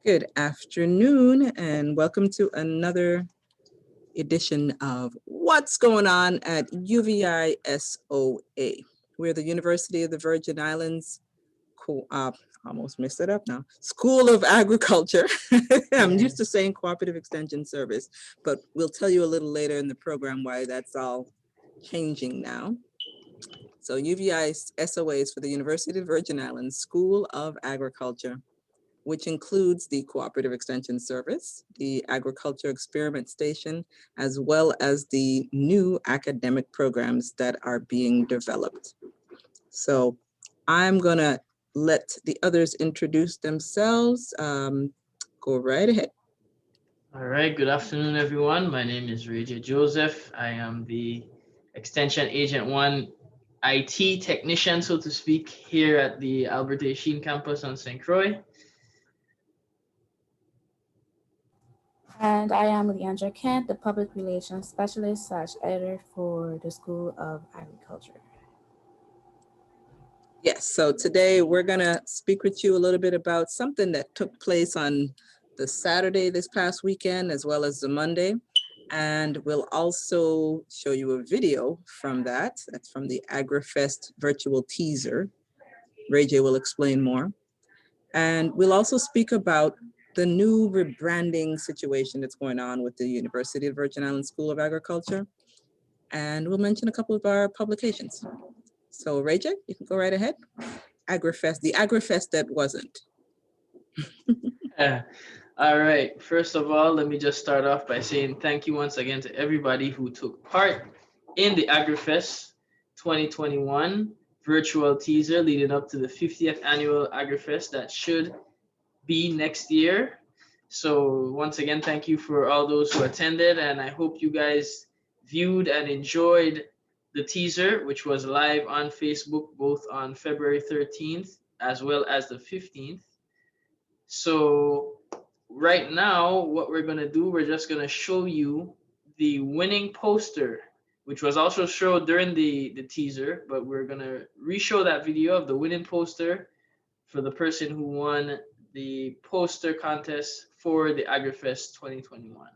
Good afternoon and welcome to another edition of What's Going On at UVISOA. We're the University of the Virgin Islands, almost messed it up now, School of Agriculture. I'm used to saying Cooperative Extension Service, but we'll tell you a little later in the program why that's all changing now. So UVI-SOA is for the University of the Virgin Islands School of Agriculture, which includes the Cooperative Extension Service, the Agriculture Experiment Station, as well as the new academic programs that are being developed. So I'm gonna let the others introduce themselves. Go right ahead. All right, good afternoon, everyone. My name is Raejae Joseph. I am the Extension Agent 1 IT technician, so to speak, here at the Albert A. Sheen campus on St. Croix. And I am Leandra Kent, the Public Relations Specialist / Editor for the School of Agriculture. Yes, so today we're gonna speak with you a little bit about something that took place on the Saturday this past weekend, as well as the Monday. And we'll also show you a video from that. That's from the AgriFest virtual teaser. Raejae will explain more. And we'll also speak about the new rebranding situation that's going on with the University of Virgin Islands School of Agriculture. And we'll mention a couple of our publications. So Raejae, you can go right ahead. AgriFest, the AgriFest that wasn't. All right, first of all, let me just start off by saying thank you once again to everybody who took part in the AgriFest 2021 virtual teaser leading up to the 50th annual AgriFest that should be next year. So once again, thank you for all those who attended, and I hope you guys viewed and enjoyed the teaser, which was live on Facebook both on February 13th as well as the 15th. So right now, what we're going to do, we're just going to show you the winning poster, which was also showed during the teaser, but we're going to re-show that video of the winning poster for the person who won the poster contest for the AgriFest 2021.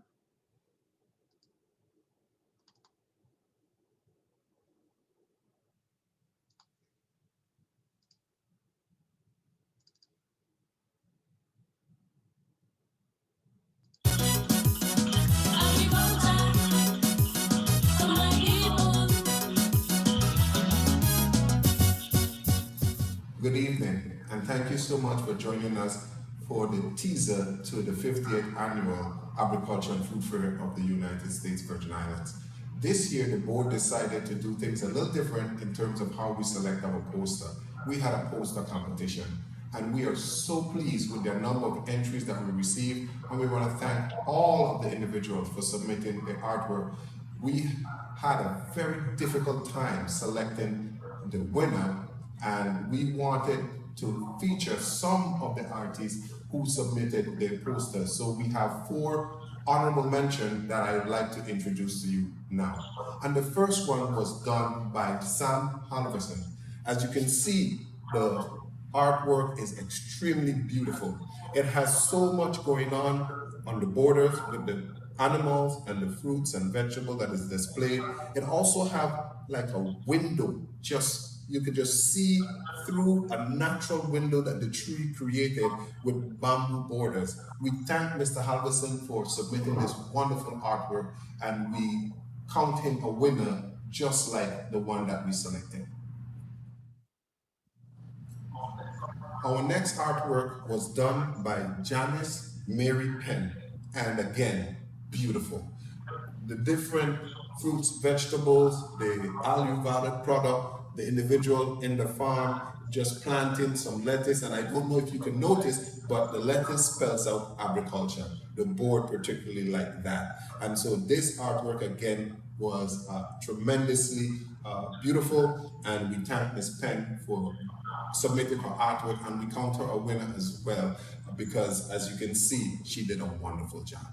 Good evening, and thank you so much for joining us for the teaser to the 50th Annual Agriculture and Food Fair of the United States Virgin Islands. This year, the board decided to do things a little different in terms of how we select our poster. We had a poster competition, and we are so pleased with the number of entries that we received, and we want to thank all of the individuals for submitting their artwork. We had a very difficult time selecting the winner, and we wanted to feature some of the artists who submitted their posters. So we have 4 honorable mentions that I would like to introduce to you now. And the first one was done by Sam Halverson. As you can see, the artwork is extremely beautiful. It has so much going on the borders with the animals and the fruits and vegetables that is displayed. It also have like a window, you could just see through a natural window that the tree created with bamboo borders. We thank Mr. Halverson for submitting this wonderful artwork, and we count him a winner just like the one that we selected. Our next artwork was done by Janice Mary Penn, and again, beautiful. The different fruits, vegetables, the value-added product, the individual in the farm just planting some lettuce, and I don't know if you can notice, but the lettuce spells out agriculture. The board particularly liked that. And so this artwork again was tremendously beautiful, and we thank Ms. Penn for submitting her artwork, and we count her a winner as well, because as you can see, she did a wonderful job.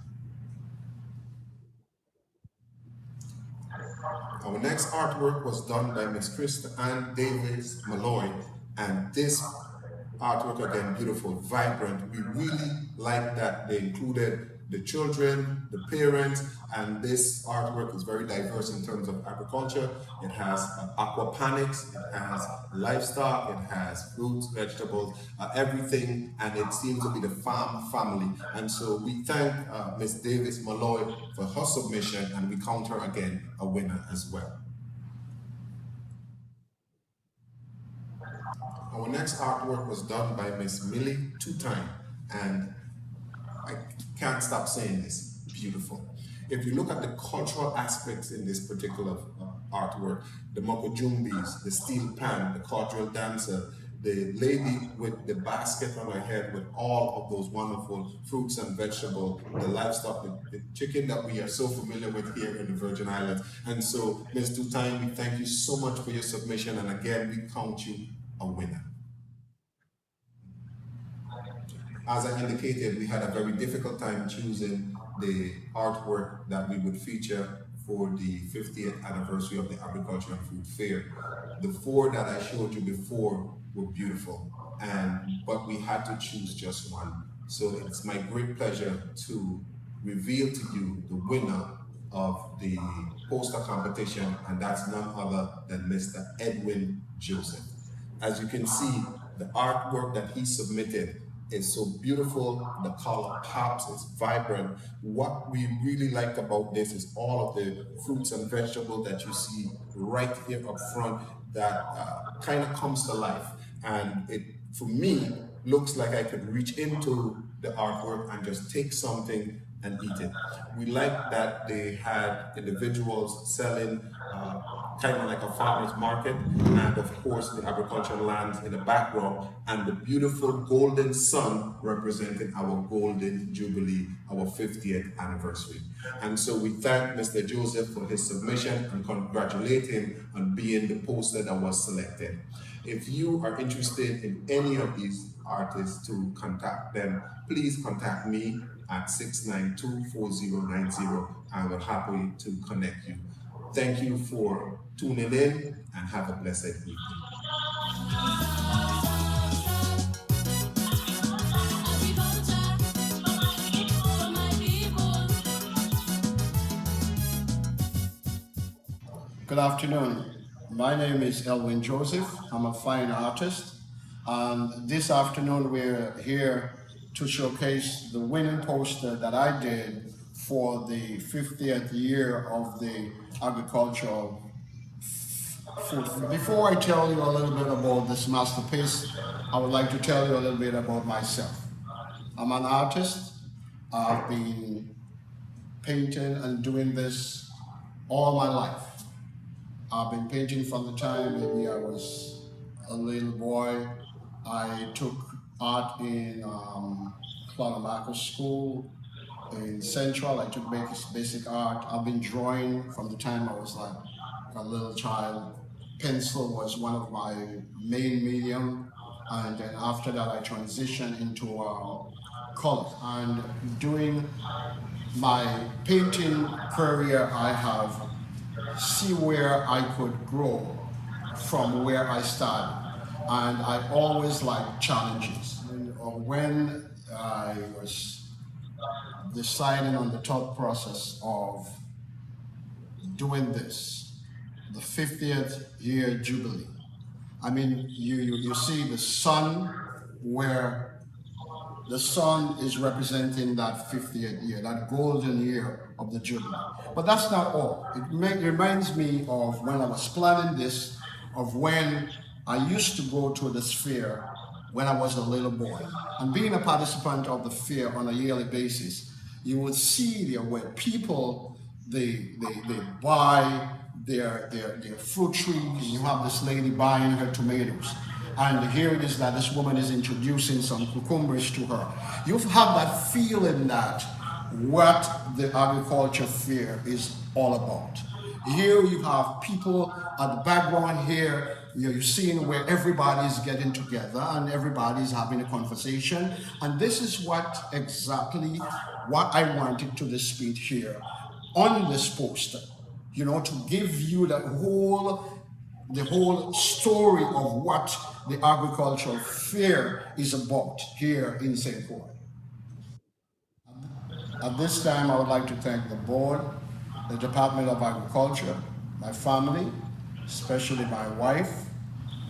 Our next artwork was done by Ms. Krista Ann Davis Malloy, and this artwork again, beautiful, vibrant. We really like that they included the children, the parents, and this artwork is very diverse in terms of agriculture. It has aquaponics, it has livestock, it has fruits, vegetables, everything, and it seems to be the farm family. And so we thank Ms. Davis Malloy for her submission, and we count her again a winner as well. Our next artwork was done by Miss Millie Two-Time, and I can't stop saying this, beautiful. If you look at the cultural aspects in this particular artwork, the mokojumbis, the steel pan, the quadrille dancer, the lady with the basket on her head with all of those wonderful fruits and vegetables, the livestock, the chicken that we are so familiar with here in the Virgin Islands. And so, Ms. Two-Time, we thank you so much for your submission, and again, we count you a winner. As I indicated, we had a very difficult time choosing the artwork that we would feature for the 50th anniversary of the Agriculture and Food Fair. The four that I showed you before were beautiful, but we had to choose just one. So it's my great pleasure to reveal to you the winner of the poster competition, and that's none other than Mr. Edwin Joseph. As you can see, the artwork that he submitted is so beautiful, the color pops, it's vibrant. What we really like about this is all of the fruits and vegetables that you see right here up front that kind of comes to life. And it, for me, looks like I could reach into the artwork and just take something and eat it. We like that they had individuals selling kind of like a farmer's market, and of course the agricultural lands in the background, and the beautiful golden sun representing our golden jubilee, our 50th anniversary. And so we thank Mr. Joseph for his submission and congratulate him on being the poster that was selected. If you are interested in any of these artists to contact them, please contact me at 692-4090. I will happily to connect you. Thank you for tuning in and have a blessed evening. Good afternoon. My name is Elwin Joseph. I'm a fine artist. And this afternoon we're here to showcase the winning poster that I did for the 50th year of the agricultural food. Before I tell you a little bit about this masterpiece, I would like to tell you a little bit about myself. I'm an artist. I've been painting and doing this all my life. I've been painting from the time maybe I was a little boy. I took art in Clonamarco School in Central. I took basic art. I've been drawing from the time I was like a little child. Pencil was one of my main medium, and then after that I transitioned into color. And during my painting career, I have see where I could grow from where I started. And I always like challenges. And when I was deciding on the thought process of doing this, the 50th year jubilee, I mean, you see the sun, where the sun is representing that 50th year, that golden year of the jubilee. But that's not all. It reminds me of when I was planning this, of when I used to go to this fair when I was a little boy. And being a participant of the fair on a yearly basis, you would see there where people, they buy their fruit trees, and you have this lady buying her tomatoes. And here it is that this woman is introducing some cucumbers to her. You have that feeling that what the agriculture fair is all about. Here you have people at the background here, you're seeing where everybody's getting together and everybody's having a conversation. And this is exactly what I wanted to display here on this poster, you know, to give you that whole the whole story of what the agricultural fair is about here in St. Croix. At this time, I would like to thank the board, the Department of Agriculture, my family, especially my wife,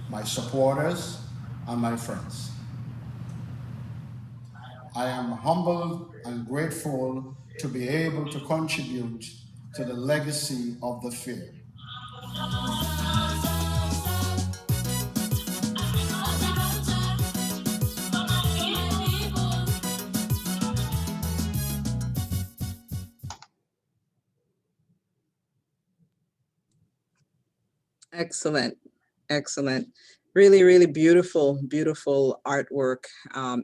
my supporters, and my friends. I am humbled and grateful to be able to contribute to the legacy of the fair. Excellent. Excellent. Really, really beautiful, beautiful artwork.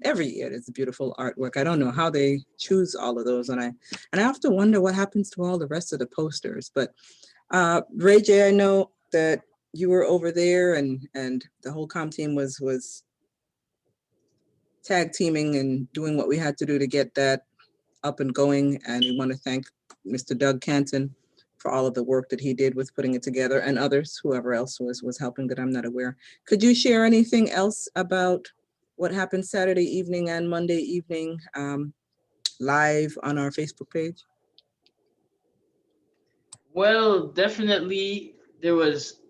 Every year there's beautiful artwork. I don't know how they choose all of those. And I have to wonder what happens to all the rest of the posters. But Raejae, I know that you were over there and the whole comm team was tag teaming and doing what we had to do to get that up and going. And we want to thank Mr. Doug Canton for all of the work that he did with putting it together, and others, whoever else was helping that I'm not aware. Could you share anything else about what happened Saturday evening and Monday evening live on our Facebook page? Well, definitely there was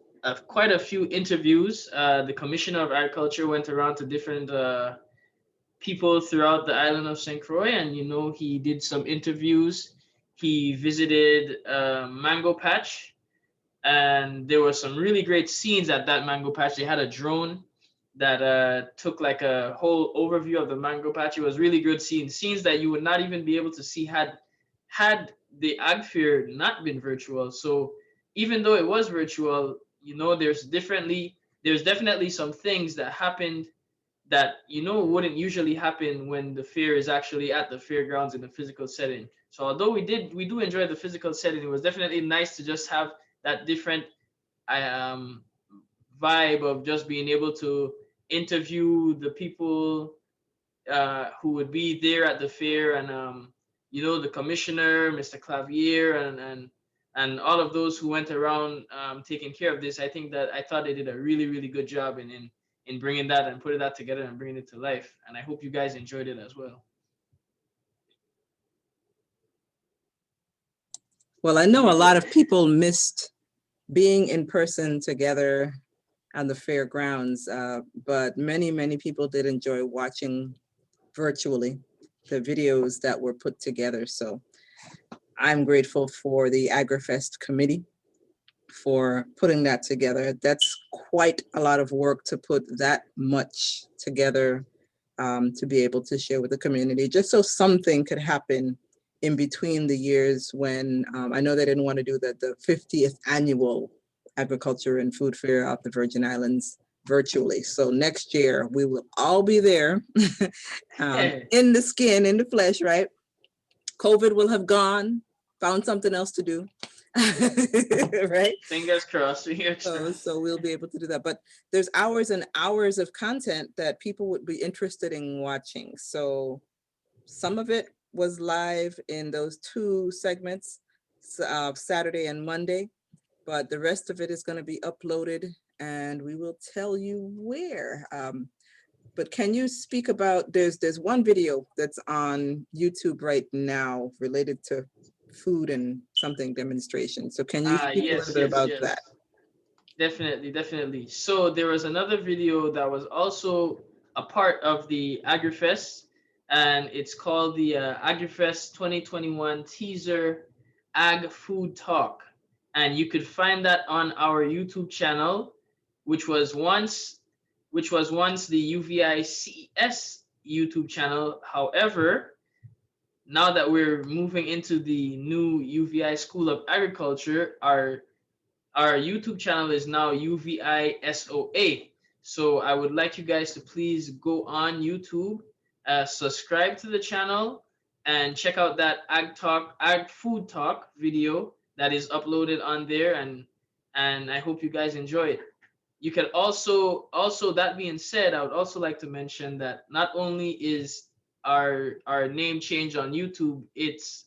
quite a few interviews. The Commissioner of Agriculture went around to different people throughout the island of St. Croix, and he did some interviews. He visited Mango Patch, and there were some really great scenes at that Mango Patch. They had a drone that took like a whole overview of the Mango Patch. It was really good scenes that you would not even be able to see had the Ag Fair not been virtual. So even though it was virtual, there's definitely some things that happened that wouldn't usually happen when the fair is actually at the fairgrounds in the physical setting. So although we do enjoy the physical setting, it was definitely nice to just have that different vibe of just being able to interview the people who would be there at the fair, and the commissioner, Mr. Clavier, and all of those who went around taking care of this. I thought they did a really, really good job in bringing that and putting that together and bringing it to life. And I hope you guys enjoyed it as well. Well, I know a lot of people missed being in person together on the fairgrounds, but many, many people did enjoy watching virtually the videos that were put together. So I'm grateful for the AgriFest committee for putting that together. That's quite a lot of work to put that much together to be able to share with the community, just so something could happen in between the years when I know they didn't want to do the 50th annual Agriculture and Food Fair of the Virgin Islands virtually. So next year we will all be there in the skin, in the flesh, right? COVID will have gone, found something else to do. Right? Fingers crossed. So we'll be able to do that. But there's hours and hours of content that people would be interested in watching. So some of it was live in those two segments, Saturday and Monday, but the rest of it is going to be uploaded and we will tell you where. But can you speak about, there's one video that's on YouTube right now related to food and something demonstration. So can you speak a little bit about that? Definitely. So there was another video that was also a part of the AgriFest, and it's called the AgriFest 2021 Teaser Ag Food Talk. And you could find that on our YouTube channel, which was once the UVI CES YouTube channel. However, now that we're moving into the new UVI School of Agriculture, our YouTube channel is now UVISOA. So I would like you guys to please go on YouTube, subscribe to the channel, and check out that Ag Food Talk video that is uploaded on there, and I hope you guys enjoy it. You can also, that being said, I would also like to mention that not only is our name changed on YouTube, it's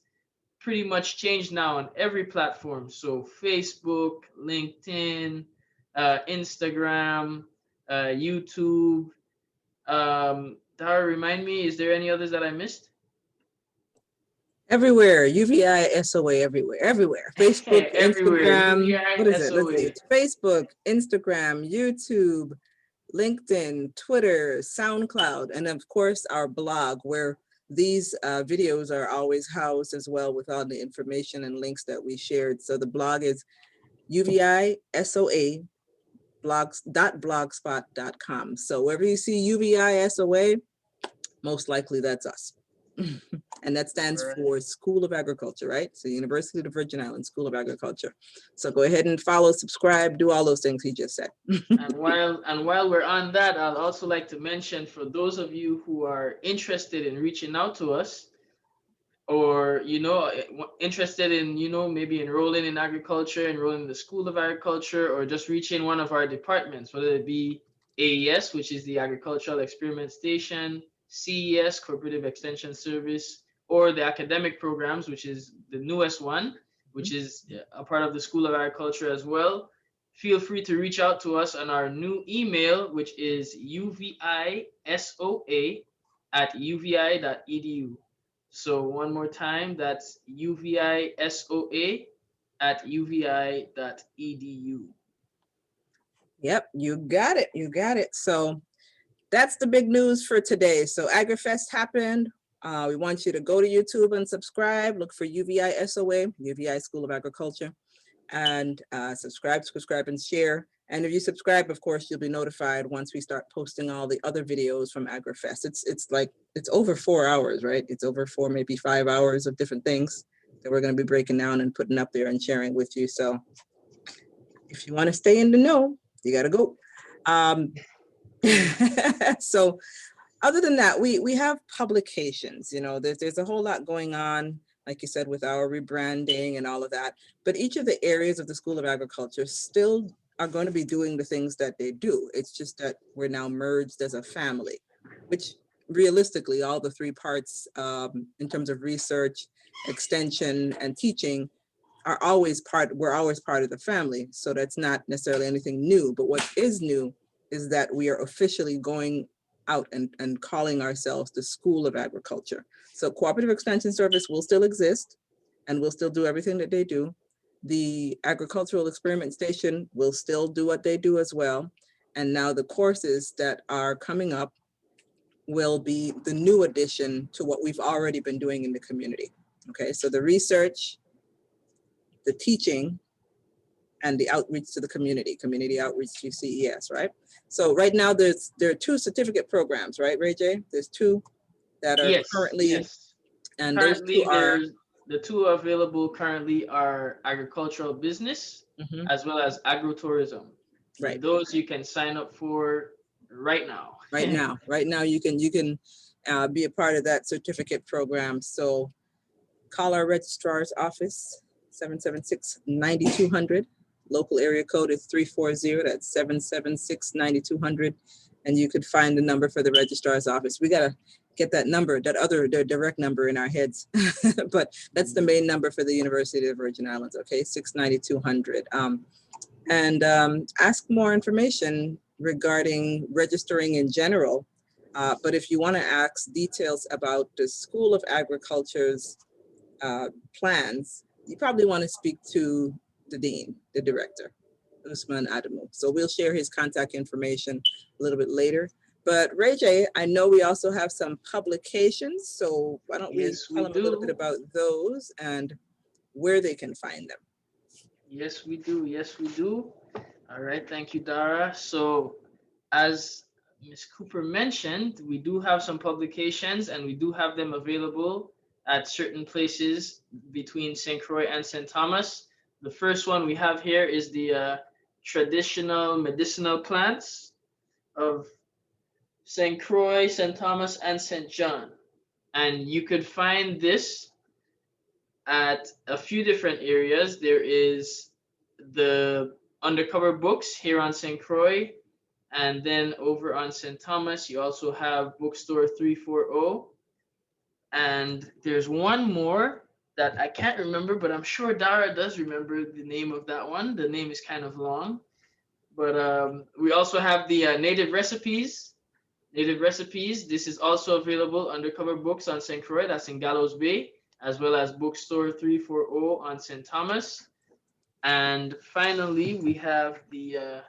pretty much changed now on every platform. So Facebook, LinkedIn, Instagram, YouTube. Dara, remind me, is there any others that I missed? Everywhere, UVI SOA, everywhere. Facebook, Everywhere, Instagram, what UVI is it? Let's see. SOA. Facebook, Instagram, YouTube, LinkedIn, Twitter, SoundCloud, and of course our blog where these videos are always housed as well with all the information and links that we shared. So the blog is UVISOA blogs.blogspot.com. So wherever you see UVI SOA, most likely that's us. And that stands for School of Agriculture, right? So University of the Virgin Islands School of Agriculture. So go ahead and follow, subscribe, do all those things he just said. And while we're on that, I'd also like to mention for those of you who are interested in reaching out to us, or interested in maybe enrolling in agriculture, enrolling in the School of Agriculture, or just reaching one of our departments, whether it be AES, which is the Agricultural Experiment Station, CES, Cooperative Extension Service, or the academic programs, which is the newest one, which is a part of the School of Agriculture as well. Feel free to reach out to us on our new email, which is uvisoa@uvi.edu. So one more time, that's uvisoa@uvi.edu. Yep, you got it. You got it. So that's the big news for today. So AgriFest happened. We want you to go to YouTube and subscribe. Look for UVI SOA, UVI School of Agriculture, and subscribe, and share. And if you subscribe, of course, you'll be notified once we start posting all the other videos from AgriFest. It's over 4 hours, right? It's over 4, maybe 5 hours of different things that we're going to be breaking down and putting up there and sharing with you. So if you want to stay in the know, you got to go. So other than that, we have publications, there's a whole lot going on, like you said, with our rebranding and all of that. But each of the areas of the School of Agriculture still are going to be doing the things that they do. It's just that we're now merged as a family, which realistically, all the three parts in terms of research, extension, and teaching we're always part of the family. So that's not necessarily anything new. But what is new is that we are officially going out and calling ourselves the School of Agriculture. So Cooperative Extension Service will still exist and will still do everything that they do. The Agricultural Experiment Station will still do what they do as well. And now the courses that are coming up will be the new addition to what we've already been doing in the community. Okay, so the research, the teaching, and the outreach to the community outreach to CES, right? So right now there are 2 certificate programs, right, Raejae? There's 2 that are currently, and currently those 2 are the 2 available currently are agricultural business as well as agritourism. right. And those you can sign up for right now. Right now you can be a part of that certificate program. So call our registrar's office, 776-9200. Local area code is 340, that's 776-9200. And you could find the number for the registrar's office. We gotta get that number, the direct number in our heads. But that's the main number for the University of the Virgin Islands, okay, 69200. And ask more information regarding registering in general. But if you wanna ask details about the School of Agriculture's plans, you probably want to speak to the dean, the director, Usman Adamu. So we'll share his contact information a little bit later. But Raejae, I know we also have some publications. So why don't we tell them a little bit about those and where they can find them? Yes, we do. Yes, we do. All right. Thank you, Dara. So as Ms. Cooper mentioned, we do have some publications and we do have them available at certain places between St. Croix and St. Thomas. The first one we have here is the traditional medicinal plants of St. Croix, St. Thomas, and St. John. And you could find this at a few different areas. There is the undercover books here on St. Croix, and then over on St. Thomas, you also have bookstore 340. And there's one more that I can't remember, but I'm sure Dara does remember the name of that one. The name is kind of long, But we also have the native recipes. Native recipes. This is also available undercover books on St. Croix, that's in Gallows Bay, as well as Bookstore 340 on St. Thomas. And finally, we have the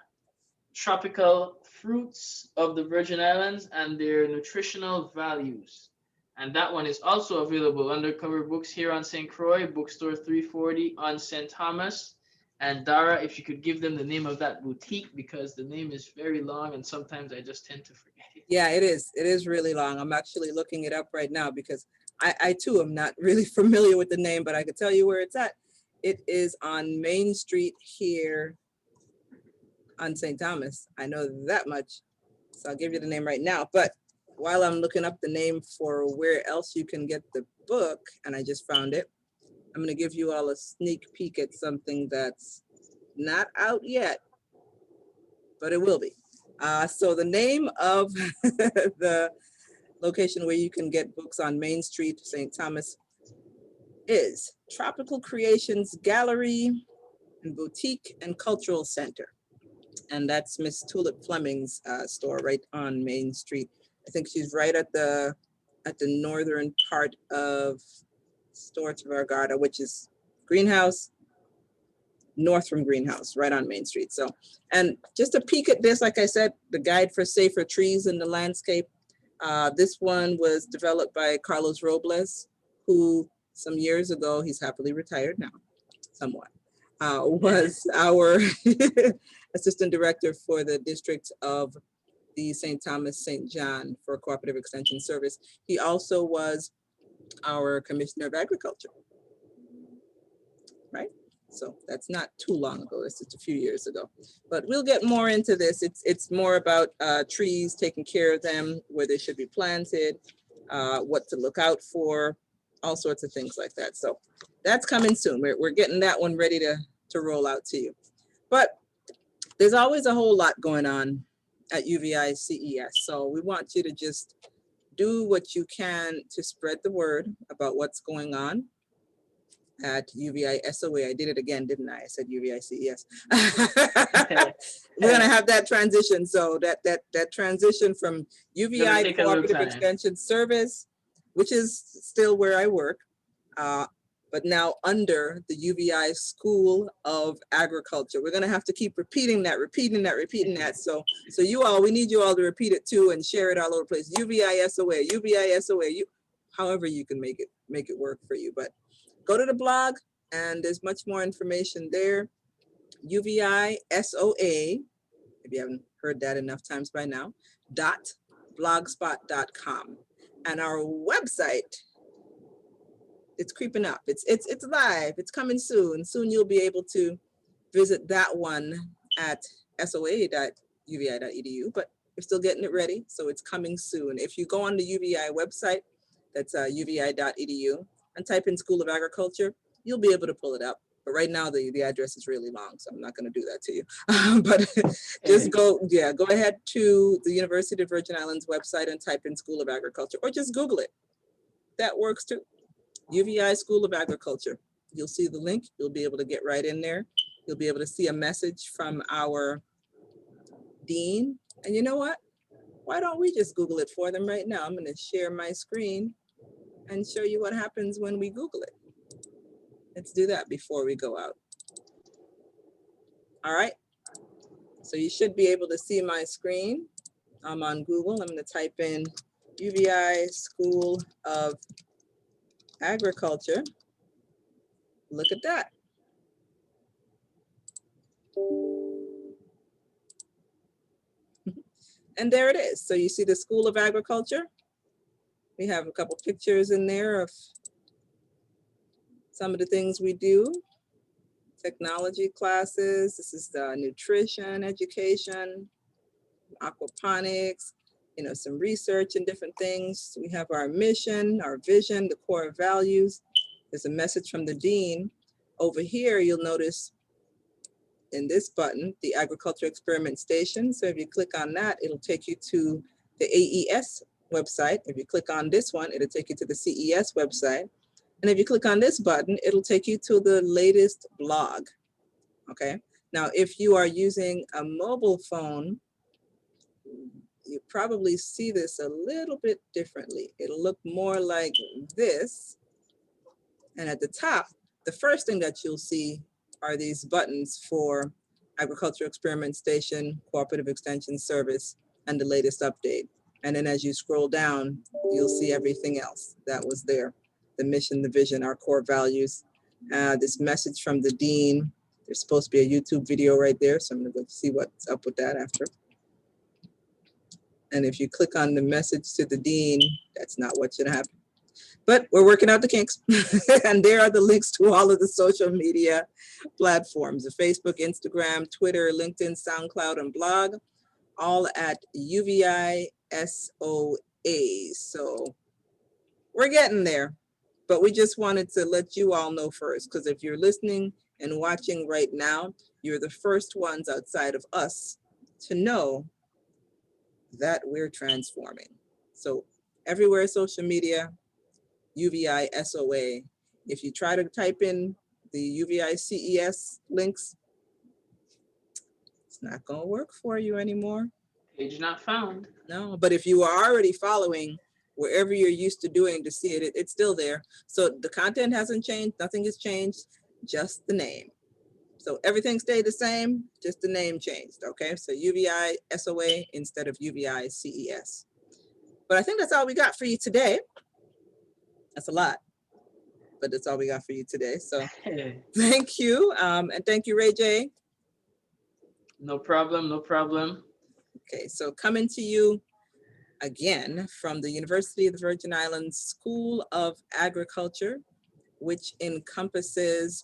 tropical fruits of the Virgin Islands and their nutritional values. And that one is also available undercover books here on St. Croix, Bookstore 340 on St. Thomas. And Dara, if you could give them the name of that boutique, because the name is very long and sometimes I just tend to forget it. Yeah, it is. It is really long. I'm actually looking it up right now because I too am not really familiar with the name, but I could tell you where it's at. It is on Main Street here on St. Thomas. I know that much. So I'll give you the name right now. But while I'm looking up the name for where else you can get the book, and I just found it, I'm going to give you all a sneak peek at something that's not out yet, but it will be. So the name of the location where you can get books on Main Street, St. Thomas, is Tropical Creations Gallery and Boutique and Cultural Center. And that's Miss Tulip Fleming's store right on Main Street. I think she's right at the northern part of Storch Vergata, which is Greenhouse, north from Greenhouse, right on Main Street. So, and just a peek at this, like I said, the Guide for Safer Trees in the Landscape. This one was developed by Carlos Robles, who some years ago, he's happily retired now, somewhat, was our assistant director for the district of the St. Thomas St. John for Cooperative Extension Service. He also was our Commissioner of Agriculture, right? So that's not too long ago, it's just a few years ago. But we'll get more into this. It's more about trees, taking care of them, where they should be planted, what to look out for, all sorts of things like that. So that's coming soon. We're getting that one ready to roll out to you. But there's always a whole lot going on at UVI CES. So we want you to just do what you can to spread the word about what's going on at UVI SOA. I did it again, didn't I? I said UVI CES. We're gonna have that transition. So that transition from UVI Cooperative Extension Service, which is still where I work, but now under the UVI School of Agriculture. We're gonna have to keep repeating that. So you all, we need you all to repeat it too and share it all over the place. UVI SOA, UVI SOA, however you can make it work for you. But go to the blog and there's much more information there. UVI SOA, if you haven't heard that enough times by now, .blogspot.com. And our website, it's creeping up. It's live. It's coming soon. Soon you'll be able to visit that one at soa.uvi.edu, but we're still getting it ready. So it's coming soon. If you go on the UVI website, that's uvi.edu, and type in School of Agriculture, you'll be able to pull it up. But right now the address is really long, so I'm not going to do that to you. But just go ahead to the University of the Virgin Islands website and type in School of Agriculture, or just Google it. That works too. UVI School of Agriculture. You'll see the link. You'll be able to get right in there. You'll be able to see a message from our dean. And you know what? Why don't we just Google it for them right now? I'm going to share my screen and show you what happens when we Google it. Let's do that before we go out. All right. So you should be able to see my screen. I'm on Google. I'm going to type in UVI School of Agriculture. Look at that. And there it is. So you see the School of Agriculture. We have a couple pictures in there of some of the things we do. Technology classes. This is the nutrition education, aquaponics, some research and different things. We have our mission, our vision, the core values. There's a message from the dean. Over here, you'll notice in this button, the Agriculture Experiment Station. So if you click on that, it'll take you to the AES website. If you click on this one, it'll take you to the CES website. And if you click on this button, it'll take you to the latest blog. Okay, Now, if you are using a mobile phone, you probably see this a little bit differently. It'll look more like this. And at the top, the first thing that you'll see are these buttons for Agricultural Experiment Station, Cooperative Extension Service, and the latest update. And then as you scroll down, you'll see everything else that was there. The mission, the vision, our core values, this message from the dean. There's supposed to be a YouTube video right there, so I'm gonna go see what's up with that after. And if you click on the message to the dean, that's not what should happen. But we're working out the kinks. And there are the links to all of the social media platforms, the Facebook, Instagram, Twitter, LinkedIn, SoundCloud, and blog, all at UVISOA. So we're getting there, but we just wanted to let you all know first, because if you're listening and watching right now, you're the first ones outside of us to know that we're transforming. So everywhere social media, UVISOA. If you try to type in the UVI CES links, it's not going to work for you anymore. Page not found. No, but if you are already following wherever you're used to doing to see it, it's still there. So the content hasn't changed, nothing has changed, just the name. So everything stayed the same, just the name changed, okay? So UVI SOA instead of UVI CES. But I think that's all we got for you today. That's a lot, but that's all we got for you today. So thank you. And thank you, Raejae. No problem, no problem. Okay, so coming to you again from the University of the Virgin Islands School of Agriculture, which encompasses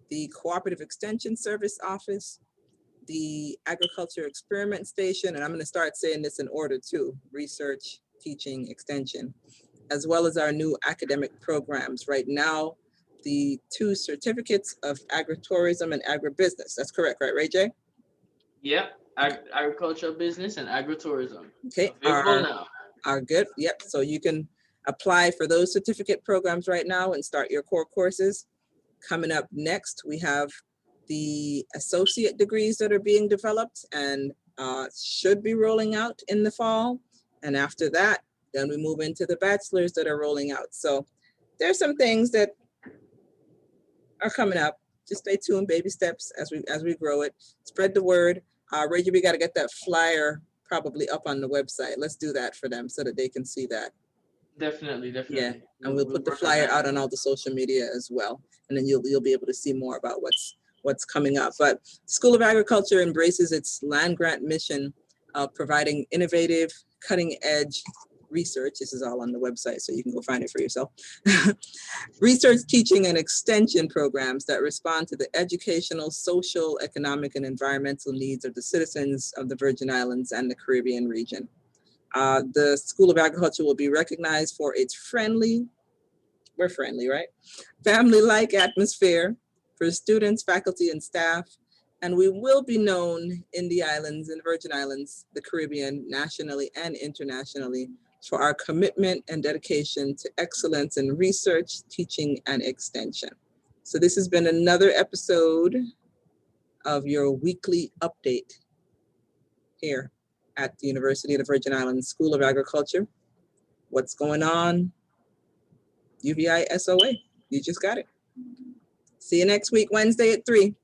the Cooperative Extension Service Office, the Agriculture Experiment Station, and I'm going to start saying this in order too: research, teaching, extension, as well as our new academic programs. Right now, the 2 certificates of agritourism and agribusiness. That's correct, right, Raejae? Yep, agricultural business and agritourism. Okay, are good. Yep, so you can apply for those certificate programs right now and start your core courses. Coming up next, we have the associate degrees that are being developed and should be rolling out in the fall. And after that, then we move into the bachelors that are rolling out. So there's some things that are coming up. Just stay tuned, baby steps as we grow it. Spread the word. Raejae, we got to get that flyer probably up on the website. Let's do that for them so that they can see that. Definitely. Yeah, and we'll put the flyer out on all the social media as well, and then you'll be able to see more about what's coming up. But School of Agriculture embraces its land grant mission of providing innovative, cutting-edge research. This is all on the website, so you can go find it for yourself. Research, teaching, and extension programs that respond to the educational, social, economic, and environmental needs of the citizens of the Virgin Islands and the Caribbean region. The School of Agriculture will be recognized for its friendly, we're friendly, right? Family-like atmosphere for students, faculty, and staff. And we will be known in the islands, in the Virgin Islands, the Caribbean, nationally and internationally, for our commitment and dedication to excellence in research, teaching, and extension. So this has been another episode of your weekly update here at the University of the Virgin Islands School of Agriculture. What's going on? UVI SOA. You just got it. See you next week, Wednesday at 3.